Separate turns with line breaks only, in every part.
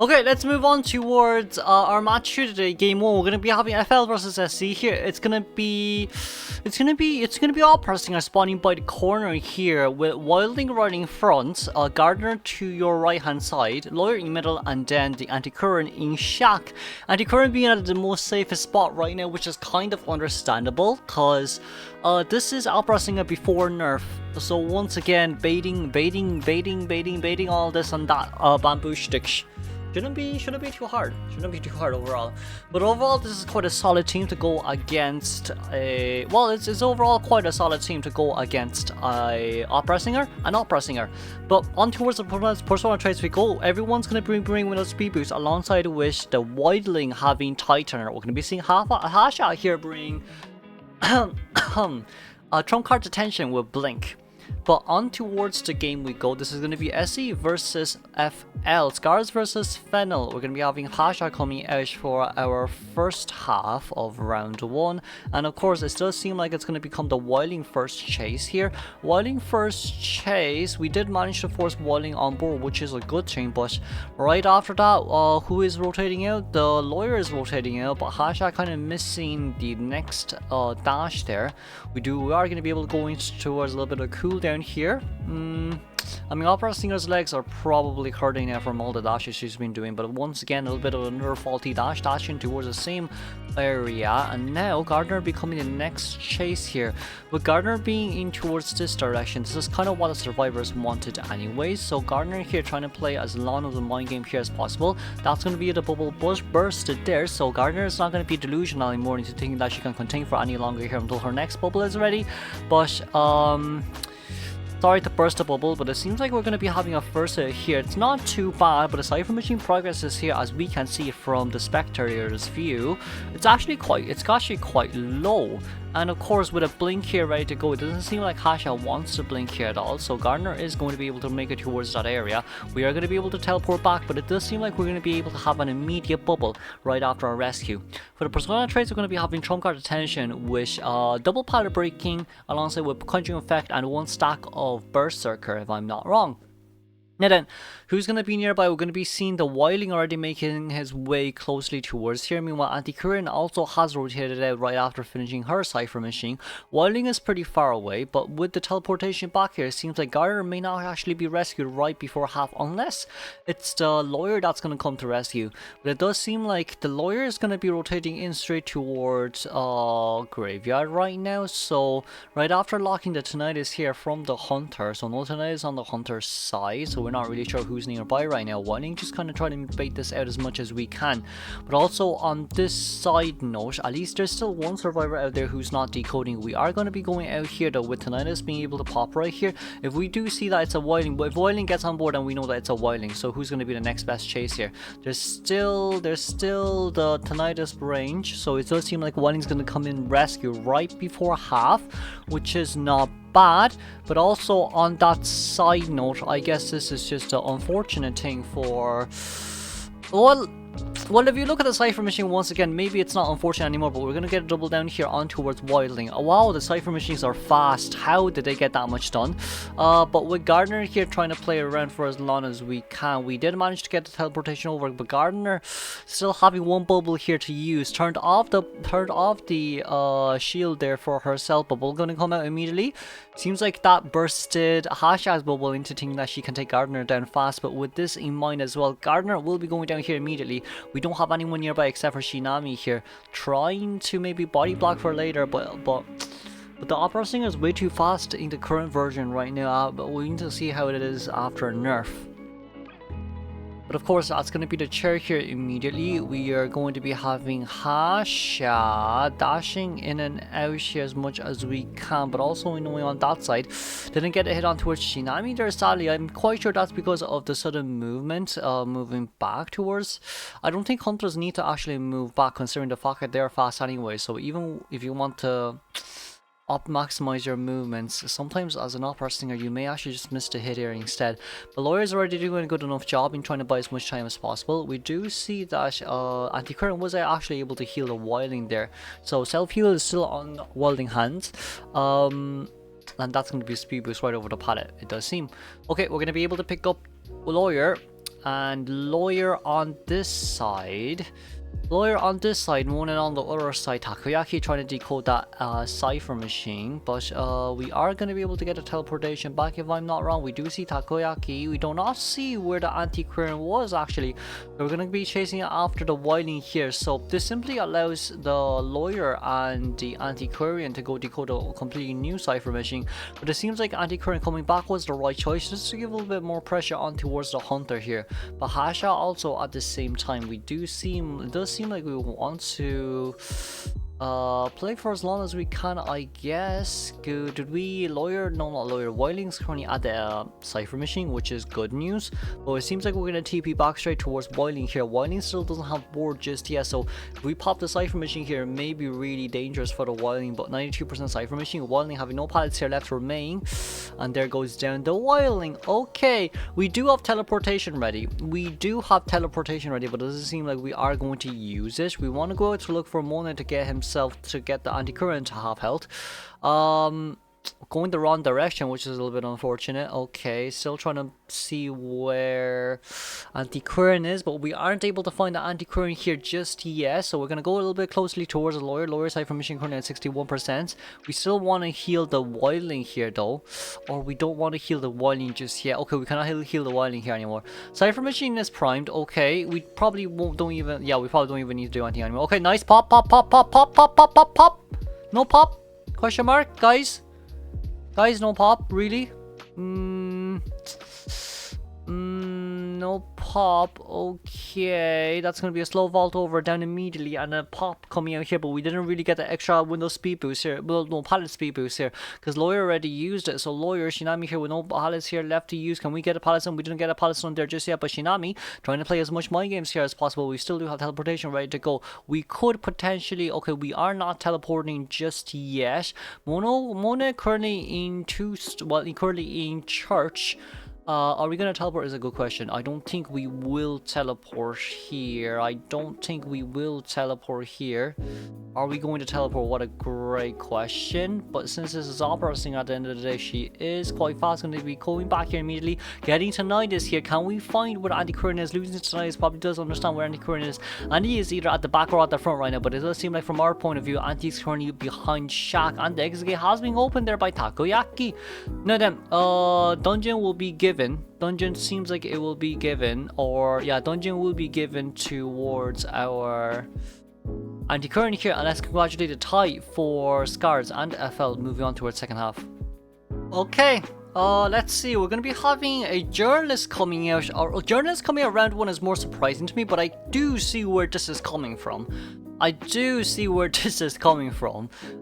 Okay, let's move on towards our match here today. Game 1. We're gonna be having FL versus SC here. It's gonna be all pressing or spawning by the corner here with Wilding right in front, Gardner to your right hand side, Lawyer in the middle, and then the Anti-Current in Shack. Anti-Current being at the most safest spot right now, which is kind of understandable, cause this is outpressing before nerf. So once again, baiting all this and that bamboo sticks. Shouldn't be too hard. Shouldn't be too hard overall. But overall, this is quite a solid team to go against a. Well, it's overall quite a solid team to go against a oppressinger, an oppressinger. But on towards the persona traits we go. Everyone's gonna bring with us speed boost alongside with the Wildling having Tightener. We're gonna be seeing Hash out here bring trump card detention with Blink. But on towards the game we go. This is going to be SE versus FL. Scars versus Fennel. We're going to be having Hasha coming out for our first half of round 1. And of course, it does seem like it's going to become the Wilding first chase here. Wilding first chase. We did manage to force Wilding on board, which is a good thing. But right after that, who is rotating out? The Lawyer is rotating out. But Hasha kind of missing the next dash there. We are going to be able to go into towards a little bit of cooldown here. I mean, Opera Singer's legs are probably hurting now from all the dashes she's been doing, but once again, a little bit of another faulty dashing towards the same area, and now Gardner becoming the next chase here. With Gardner being in towards this direction, this is kind of what the survivors wanted anyways, so Gardner here trying to play as long of the mind game here as possible. That's going to be the bubble bursted there, so Gardner is not going to be delusional anymore into thinking that she can contain for any longer here until her next bubble is ready, but sorry to burst the bubble, but it seems like we're going to be having a first hit here. It's not too bad, but the Cypher Machine progresses here as we can see from the spectator's view. It's actually quite low. And of course, with a blink here ready to go, it doesn't seem like Hasha wants to blink here at all. So Gardner is going to be able to make it towards that area. We are going to be able to teleport back, but it does seem like we're going to be able to have an immediate bubble right after our rescue. For the persona traits, we're going to be having trump card detention with double pallet breaking alongside with conjuring effect and 1 stack of berserker, if I'm not wrong. Now then, who's going to be nearby? We're going to be seeing the Wilding already making his way closely towards here. Meanwhile, Anti-Current also has rotated out right after finishing her Cypher Machine. Wilding is pretty far away, but with the teleportation back here, it seems like Gardner may not actually be rescued right before half, unless it's the Lawyer that's going to come to rescue. But it does seem like the Lawyer is going to be rotating in straight towards Graveyard right now. So right after locking the Tinnitus here from the Hunter, so no Tinnitus on the Hunter's side, so we're not really sure who's nearby right now. Wilding just kind of trying to bait this out as much as we can. But also on this side note, at least there's still one survivor out there who's not decoding. We are going to be going out here though with Tinnitus being able to pop right here. If we do see that it's a Wilding, but if Wilding gets on board, then we know that it's a Wilding. So who's going to be the next best chase here? There's still the Tinnitus range, so it does seem like Wilding's going to come in rescue right before half, which is not bad. But also on that side note, I guess this is just an unfortunate thing for, well, if you look at the Cypher Machine once again, maybe it's not unfortunate anymore, but we're going to get a double down here on towards Wildling. Oh, wow, the Cypher Machines are fast. How did they get that much done? But with Gardner here trying to play around for as long as we can, we did manage to get the teleportation over, but Gardner still having 1 bubble here to use. Turned off the shield there for herself. Bubble going to come out immediately. Seems like that bursted Hasha's bubble into thinking that she can take Gardner down fast, but with this in mind as well, Gardner will be going down here immediately. We don't have anyone nearby except for Shinami here, trying to maybe body block for later, but the Opera Singer is way too fast in the current version right now, but we need to see how it is after nerf. But of course, that's going to be the chair here immediately. We are going to be having Hasha dashing in and out here as much as we can, but also knowing on that side, didn't get a hit on towards Shinami there, sadly. I'm quite sure that's because of the sudden movement, moving back towards. I don't think Hunters need to actually move back, considering the fact that they're fast anyway, so even if you want to maximize your movements, sometimes as an opera singer you may actually just miss the hit here instead. The Lawyer's already doing a good enough job in trying to buy as much time as possible. We do see that Anti-Current was actually able to heal the Wilding there, so self-heal is still on Wilding hands, and that's going to be a speed boost right over the pallet, it does seem. Okay, we're going to be able to pick up Lawyer and Lawyer on this side. Lawyer on this side, Moon on the other side. Takoyaki trying to decode that cipher machine, but we are going to be able to get a teleportation back if I'm not wrong. We do see Takoyaki. We do not see where the antiquarian was actually. We're going to be chasing it after the wildling here, so this simply allows the Lawyer and the antiquarian to go decode a completely new cipher machine. But it seems like antiquarian coming back was the right choice, just to give a little bit more pressure on towards the hunter here. But Hasha also at the same time, it does seem like we want to play for as long as we can, I guess. Good. Did we Lawyer? No, not Lawyer. Wildling's currently at the cipher machine, which is good news. But it seems like we're gonna TP back straight towards Wildling here. Wildling still doesn't have board just yet, so if we pop the cipher machine here, it may be really dangerous for the Wildling. But 92% cipher machine. Wildling having no pallets here left remaining, and there goes down the Wildling. Okay, we do have teleportation ready. But it doesn't seem like we are going to use it. We want to go out to look for Mona to get himself to get the anti-current to half health. Going the wrong direction, which is a little bit unfortunate. Okay, still trying to see where anti-current is, but we aren't able to find the anti-current here just yet, so we're going to go a little bit closely towards the Lawyer side from machine currently at 61%. We still want to heal the wildling here though, or we don't want to heal the wildling just yet. Okay, we cannot heal the wildling here anymore. Cipher machine is primed. Okay, we probably don't even need to do anything anymore. Okay, nice. Pop. No pop? Question mark, guys? Guys, no pop, really? No pop. Okay, that's gonna be a slow vault over down immediately, and a pop coming out here. But we didn't really get the extra window speed boost here. Well, no pallet speed boost here, because Lawyer already used it. So Lawyer, Shinami here with no pallets here left to use. Can we get a pallet on? We didn't get a pallet on there just yet. But Shinami trying to play as much mind games here as possible. We still do have teleportation ready to go. We could potentially. Okay, we are not teleporting just yet. Mona currently in currently in church. Are we gonna teleport is a good question. I don't think we will teleport here. Are we going to teleport? What a great question. But since this is opera singer at the end of the day, she is quite fast going to be going back here immediately. Getting to Nidus here. Can we find where Anti-Current is? Losing to Nidus probably does understand where Anti-Current is. And he is either at the back or at the front right now. But it does seem like from our point of view, Anti is currently behind Shaq. And the exit gate has been opened there by Takoyaki. Now then, dungeon will be given. Dungeon seems like it will be given, or yeah, dungeon will be given towards our anti-current here, and let's congratulate the tie for Scars and FL moving on towards second half. Okay, let's see, we're going to be having a journalist coming out, or journalist coming out round one is more surprising to me, but I do see where this is coming from.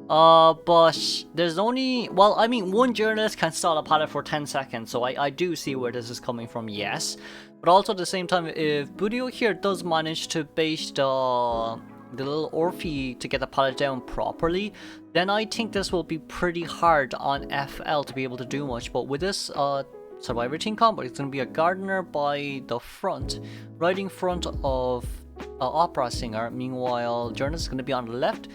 But there's only, well, I mean, one journalist can stall a pallet for 10 seconds, so I do see where this is coming from, yes. But also at the same time, if Budio here does manage to bait the little Orphe to get the pallet down properly, then I think this will be pretty hard on FL to be able to do much. But with this Survivor team combo, it's going to be a gardener by the front, right in front of opera singer. Meanwhile, journalist is going to be on the left,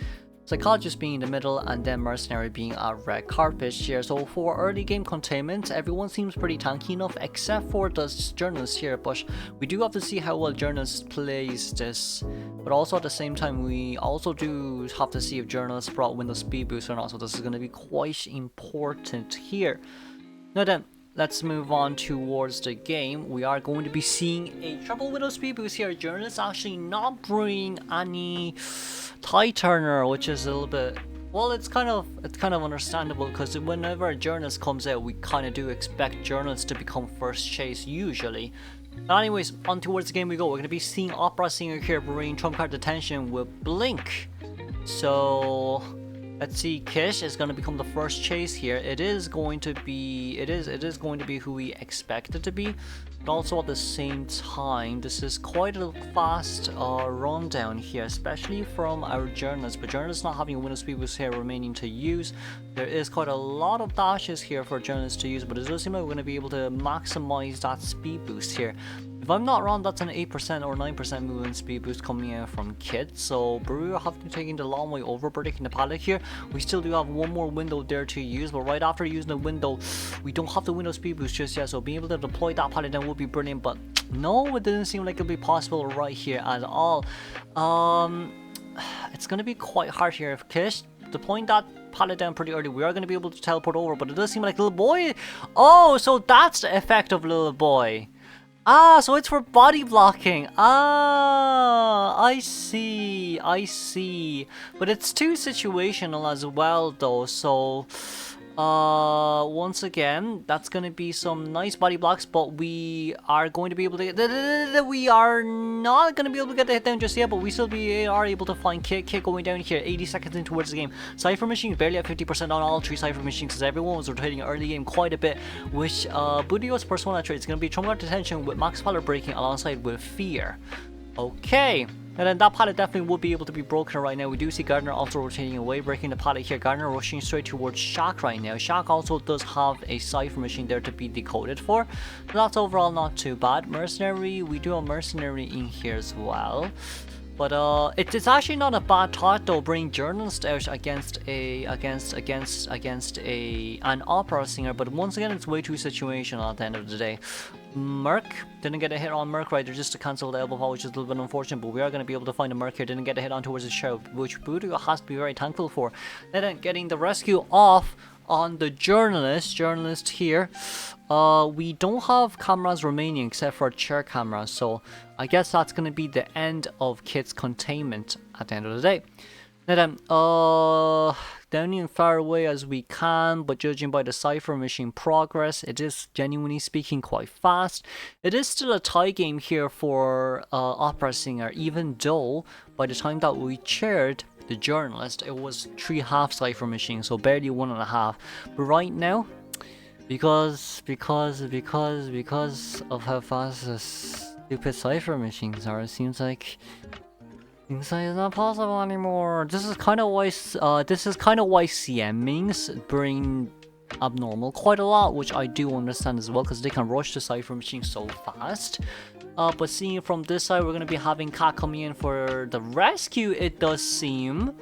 psychologist being in the middle, and then mercenary being at red carpet here. So for early game containment, everyone seems pretty tanky enough except for the journalist here, but we do have to see how well journalist plays this. But also at the same time, we also do have to see if journalist brought window speed boost or not, so this is going to be quite important here. Now then, let's move on towards the game. We are going to be seeing a triple window speed boost here. Journalist actually not bringing any tie turner, which is a little bit, well, it's kind of understandable, because whenever a journalist comes out, we kind of do expect journalists to become first chase usually. But anyways, on towards the game we go. We're going to be seeing opera singer here bringing trump card detention with Blink. So let's see, Kish is going to become the first chase here. It is going to be who we expect it to be, but also at the same time, this is quite a fast rundown here, especially from our journalists. But journalists not having a window speed boost here remaining to use. There is quite a lot of dashes here for journalists to use, but it does seem like we're going to be able to maximize that speed boost here. If I'm not wrong, that's an 8% or 9% movement speed boost coming in from Kit. So Brewer have to be taking the long way over, breaking the pallet here. We still do have one more window there to use, but right after using the window, we don't have the window speed boost just yet. So being able to deploy that pallet then would be brilliant, but no, it didn't seem like it'd be possible right here at all. It's gonna be quite hard here. If Kish deploying that pallet down pretty early, we are gonna be able to teleport over, but it does seem like little boy. Oh, so that's the effect of little boy. Ah, so it's for body blocking. Ah, I see, I see. But it's too situational as well though, so once again, that's gonna be some nice body blocks, but we are going to be able to get, we are not gonna be able to get the hit down just yet, but we still are able to find Kit going down here 80 seconds in towards the game. Cypher Machine barely at 50% on all three Cypher Machines, because everyone was rotating early game quite a bit, which Budio's persona trait is gonna be Trump Detention with Max Pallet Breaking alongside with Fear. Okay. And then that pallet definitely would be able to be broken right now. We do see Gardner also rotating away, breaking the pallet here. Gardner rushing straight towards Shaq right now. Shaq also does have a Cypher Machine there to be decoded for. So that's overall not too bad. Mercenary, we do have Mercenary in here as well. But it's actually not a bad thought though, bring Journalist out against an opera singer, but once again it's way too situational at the end of the day. Merc didn't get a hit on Merc right there just to cancel the elbow fall, which is a little bit unfortunate, but we are going to be able to find a Merc here. Didn't get a hit on towards the show, which Budio has to be very thankful for. Then getting the rescue off on the journalist here. We don't have cameras remaining except for chair cameras, so I guess that's going to be the end of Kit's containment at the end of the day. Now then, down and far away as we can, but judging by the Cypher Machine progress, it is genuinely speaking quite fast. It is still a tie game here for Opera Singer, even though by the time that we chaired the journalist, it was 3.5 Cypher Machines, so barely 1.5. But right now, because of how fast the stupid Cypher Machines are, it seems like it's not possible anymore. This is kind of why CMings bring abnormal quite a lot, which I do understand as well, because they can rush the Cypher Machine so fast. But seeing from this side, we're gonna be having Cat coming in for the rescue, it does seem.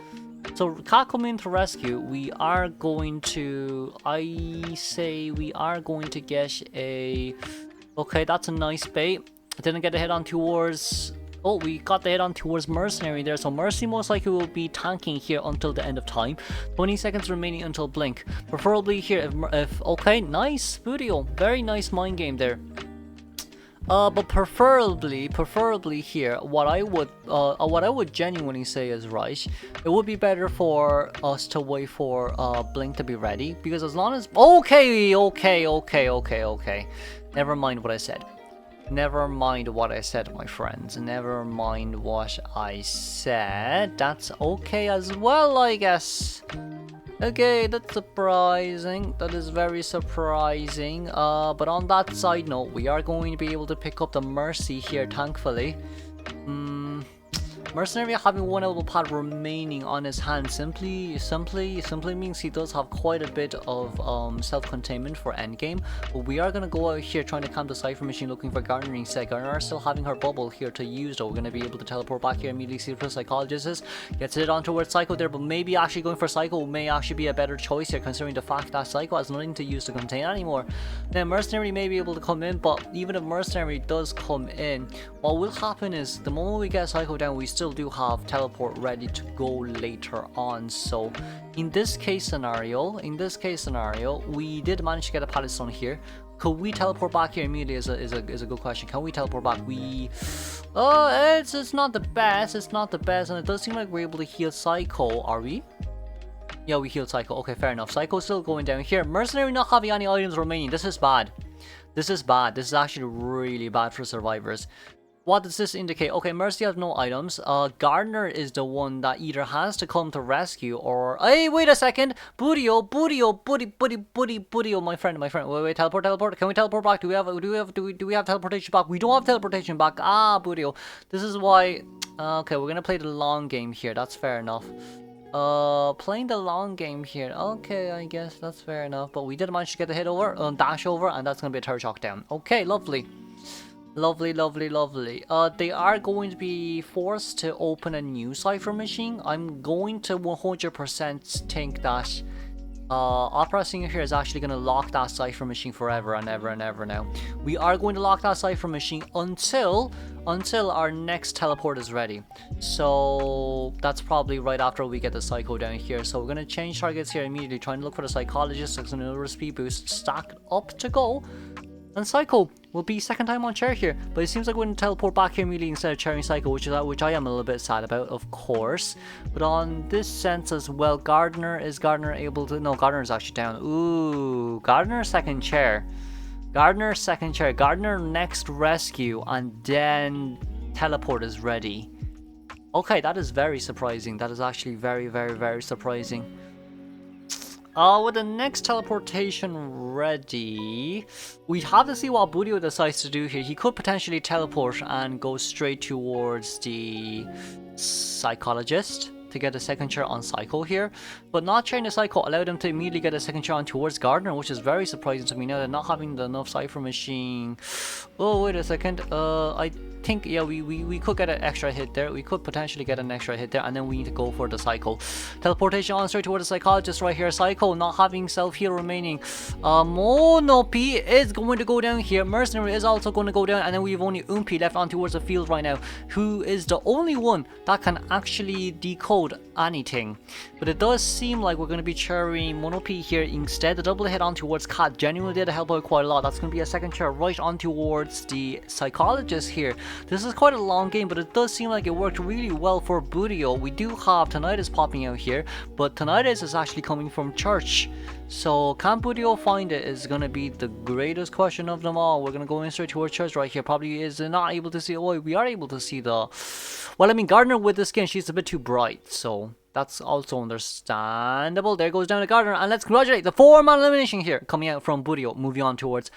So Cat coming in to rescue, we are going to, we are going to get a, okay, that's a nice bait. I didn't get a hit on towards, oh, we got the hit on towards Mercenary there, so Mercy most likely will be tanking here until the end of time. 20 seconds remaining until Blink. Preferably here, if okay, nice, Budio, very nice mind game there. But preferably here, what I would genuinely say is, right, it would be better for us to wait for Blink to be ready, because as long as, okay, never mind what I said. Never mind what I said, my friends. Never mind what I said. That's okay as well, I guess. Okay, that's surprising. That is very surprising. But on that side note, we are going to be able to pick up the Mercy here, thankfully. Mercenary having one elbow pad remaining on his hand simply means he does have quite a bit of self-containment for endgame. But we are gonna go out here trying to camp the Cypher Machine, looking for Gardner instead. Gardner still having her bubble here to use though. We're gonna be able to teleport back here immediately. See what the Psychologist is. Gets it on towards Psycho there, but maybe actually going for Psycho may actually be a better choice here, considering the fact that Psycho has nothing to use to contain anymore. Then Mercenary may be able to come in, but even if Mercenary does come in, what will happen is the moment we get Psycho down, we still do have teleport ready to go later on. So in this case scenario, we did manage to get a pallet stone here. Could we teleport back here immediately is a good question. Can we teleport back? It's not the best, and it does seem like we're able to heal Psycho. Are we? Yeah, we healed Psycho. Okay, fair enough. Psycho's still going down here. Mercenary not having any items remaining. This is bad. This is actually really bad for survivors. What does this indicate? Okay, Mercy has no items. Gardner is the one that either has to come to rescue or... Hey, wait a second! Budio, my friend. Wait, teleport. Can we teleport back? Do we have teleportation back? We don't have teleportation back. Ah, Budio. This is why... Okay, we're gonna play the long game here. That's fair enough. Playing the long game here. Okay, I guess that's fair enough. But we did manage to get the hit over, dash over, and that's gonna be a turret shock down. Okay, lovely. Lovely, lovely, lovely. They are going to be forced to open a new cipher machine. I'm going to 100% think that Opera Singer here is actually going to lock that cipher machine forever and ever and ever now. We are going to lock that cipher machine until our next teleport is ready. So that's probably right after we get the psycho down here. So we're going to change targets here immediately, trying to look for the psychologist. There's another speed boost stacked up to go. And Psycho will be second time on chair here, but it seems like we're going to teleport back here immediately instead of chairing Psycho, which I am a little bit sad about, of course. But on this sense as well, is Gardner able to? No, Gardner is actually down. Ooh, Gardner second chair. Gardner second chair. Gardner next rescue, and then teleport is ready. Okay, that is very surprising. That is actually very, very, very surprising. With the next teleportation ready, we have to see what Budio decides to do here. He could potentially teleport and go straight towards the psychologist to get a second chair on Psycho here, but not chairing the Psycho allowed him to immediately get a second chair on towards Gardner, which is very surprising to me now that not having enough cipher machine. Oh, wait a second. I think, yeah, we could get an extra hit there. We could potentially get an extra hit there, and then we need to go for the Psycho. Teleportation on straight towards the psychologist right here. Psycho not having self-heal remaining. Monopi is going to go down here. Mercenary is also going to go down, and then we have only Umpi left on towards the field right now, who is the only one that can actually decode anything. But it does seem like we're going to be chairing Monopi here instead. The double hit on towards Cat genuinely did help out quite a lot. That's going to be a second chair right on towards the psychologist here. This is quite a long game, but it does seem like it worked really well for Budio. We do have Tinnitus popping out here, but Tinnitus is actually coming from church. So can Budio find it is going to be the greatest question of them all. We're going to go in straight towards church right here. Probably is not able to see. Oh, we are able to see the... Well, I mean, Gardner with the skin, she's a bit too bright, so that's also understandable. There goes down to Gardner, and let's congratulate the 4-man elimination here coming out from Budio. Moving on towards